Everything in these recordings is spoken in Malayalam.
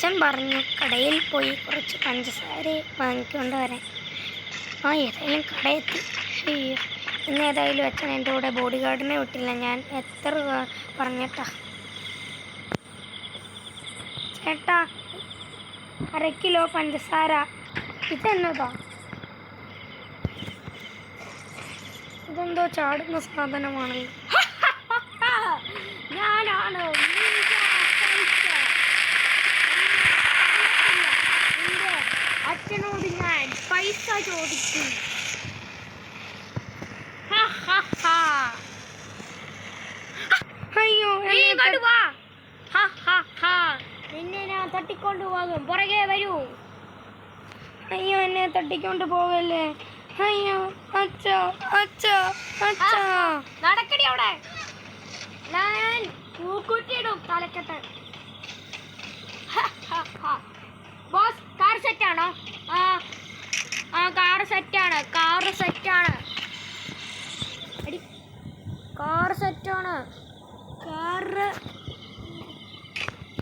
അച്ഛൻ പറഞ്ഞു കടയിൽ പോയി കുറച്ച് പഞ്ചസാര വാങ്ങിക്കൊണ്ട് വരാൻ. ഏതായാലും കടയെത്തി. അയ്യോ, ഇന്നേതായാലും അച്ഛൻ എൻ്റെ കൂടെ ബോഡി ഗാർഡിനെ വിട്ടില്ല. ഞാൻ എത്ര പറഞ്ഞിട്ടാ. ചേട്ടാ, 1/2 കിലോ പഞ്ചസാര. ഇതെന്നതാ? ഇതെന്തോ ചാടുന്ന സാധനമാണല്ലോ. ഞാനാണ് അച്ഛനോട് ഞാൻ പൈസ ചോദിക്കും. അയ്യോ, നിന്നെ ഞാൻ തട്ടിക്കൊണ്ട് പോകും. പുറകെ വരൂ. അയ്യോ, എന്നെ തട്ടിക്കൊണ്ട് പോകല്ലേ. അയ്യോ, അച്ഛാ അച്ഛാ അച്ഛാ. നടക്കടി അവിടെ. ഞാൻ പൂക്കുറ്റിയിടും തലക്കത്ത്. ബോസ്, കാർ സെറ്റാണോ? കാർ സെറ്റാണ്.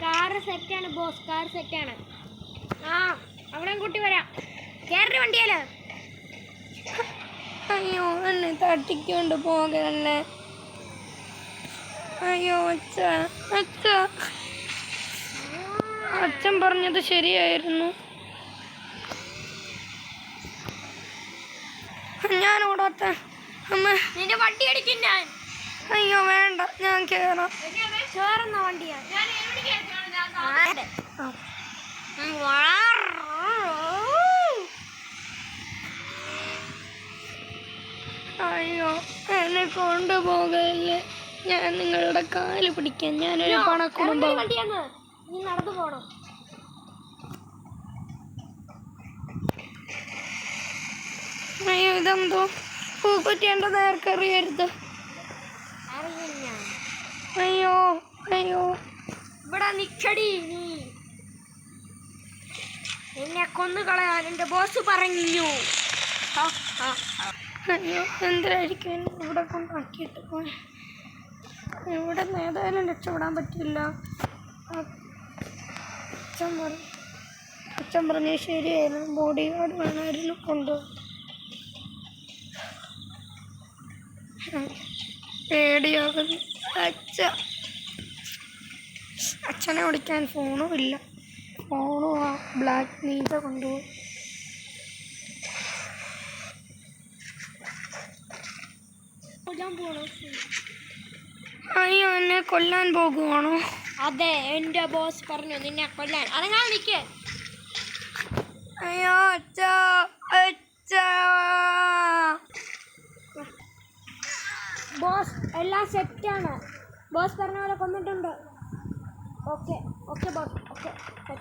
കാർ സെറ്റാണ് ബോസ്. കാർ സെറ്റാണ്. അവിടെ കൂട്ടി വരാം. കേറി വണ്ടിയല്ലേ. അയ്യോ, എന്നെ തട്ടിക്കൊണ്ട് പോകല്ലേ. അയ്യോ അച്ഛാ അച്ഛാ. അച്ഛൻ പറഞ്ഞത് ശരിയായിരുന്നു. ഞാൻ ഓടാത്ത അമ്മ. നിന്റെ വണ്ടി അടിക്കും ഞാൻ. അയ്യോ വേണ്ട, ഞാൻ കേറുന്ന വണ്ടിയാ. അയ്യോ, എന്നെ കൊണ്ടുപോകല്ലേ. ഞാൻ നിങ്ങളുടെ കാല് പിടിക്കാൻ. ഞാനൊരു പണക്കുടുംബം. നീ നടന്നു പോണം. അയ്യോ, ഇതെന്തോ പൂക്കുറ്റിയുടെ നേർക്കറിയരുത്. അയ്യോ അയ്യോ, ഇവിടെ നിക്കടി. നീ എന്നെ കൊന്നുകളയാൻ എൻ്റെ ബോസ് പറഞ്ഞു. അയ്യോ, എന്തിനായിരിക്കും എന്നെ ഇവിടെ കൊണ്ടാക്കിയിട്ട് പോയി. ഇവിടെ ഏതായാലും രക്ഷപ്പെടാൻ പറ്റില്ല. അച്ഛൻ പറഞ്ഞു ശരിയായിരുന്നു. ബോഡി ഗാർഡ് വേണമായിരുന്നു കൊണ്ടുപോകും. പേടിയാകുന്നു. അച്ഛനെ വിളിക്കാൻ ഫോണും ഇല്ല. ഫോണും ബ്ലാക്ക് നീത കൊണ്ടുപോകും. അയ്യോ, എന്നെ കൊല്ലാൻ പോകുവാണോ? അതെ, എൻ്റെ ബോസ് പറഞ്ഞു നിന്നെ കൊല്ലാൻ. അതെങ്ങനെ നിൽക്കേ. അയ്യോ അച്ഛാ അച്ഛാ. ബോസ്, എല്ലാം സെറ്റാണ്. ബോസ് പറഞ്ഞ പോലെ കൊന്നിട്ടുണ്ട്. Okay boss, okay.